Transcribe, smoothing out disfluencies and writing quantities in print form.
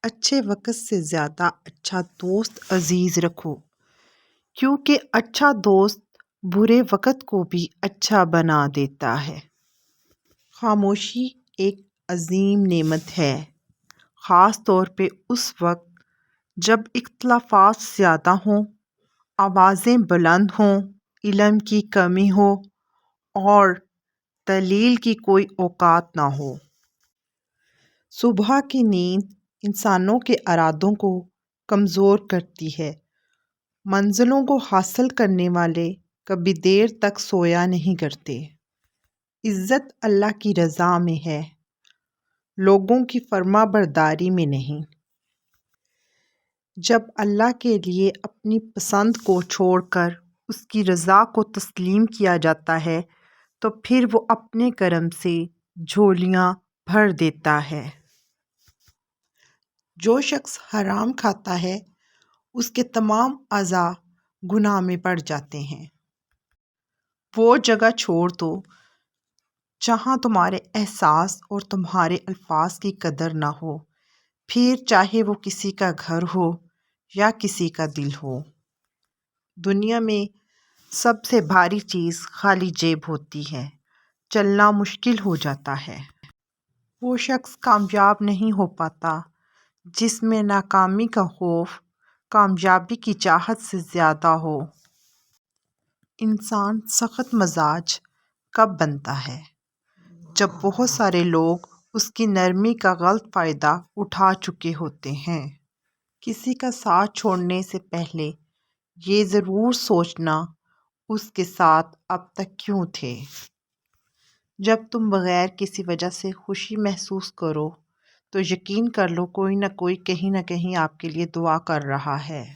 اچھے وقت سے زیادہ اچھا دوست عزیز رکھو، کیونکہ اچھا دوست برے وقت کو بھی اچھا بنا دیتا ہے۔ خاموشی ایک عظیم نعمت ہے، خاص طور پہ اس وقت جب اختلافات زیادہ ہوں، آوازیں بلند ہوں، علم کی کمی ہو اور دلیل کی کوئی اوقات نہ ہو۔ صبح کی نیند انسانوں کے ارادوں کو کمزور کرتی ہے۔ منزلوں کو حاصل کرنے والے کبھی دیر تک سویا نہیں کرتے۔ عزت اللہ کی رضا میں ہے، لوگوں کی فرما برداری میں نہیں۔ جب اللہ کے لیے اپنی پسند کو چھوڑ کر اس کی رضا کو تسلیم کیا جاتا ہے تو پھر وہ اپنے کرم سے جھولیاں بھر دیتا ہے۔ جو شخص حرام کھاتا ہے اس کے تمام اعضاء گناہ میں پڑ جاتے ہیں۔ وہ جگہ چھوڑ دو جہاں تمہارے احساس اور تمہارے الفاظ کی قدر نہ ہو، پھر چاہے وہ کسی کا گھر ہو یا کسی کا دل ہو۔ دنیا میں سب سے بھاری چیز خالی جیب ہوتی ہے، چلنا مشکل ہو جاتا ہے۔ وہ شخص کامیاب نہیں ہو پاتا جس میں ناکامی کا خوف کامیابی کی چاہت سے زیادہ ہو۔ انسان سخت مزاج کب بنتا ہے؟ جب بہت سارے لوگ اس کی نرمی کا غلط فائدہ اٹھا چکے ہوتے ہیں۔ کسی کا ساتھ چھوڑنے سے پہلے یہ ضرور سوچنا اس کے ساتھ اب تک کیوں تھے۔ جب تم بغیر کسی وجہ سے خوشی محسوس کرو تو یقین کر لو کوئی نہ کوئی کہیں نہ کہیں آپ کے لیے دعا کر رہا ہے۔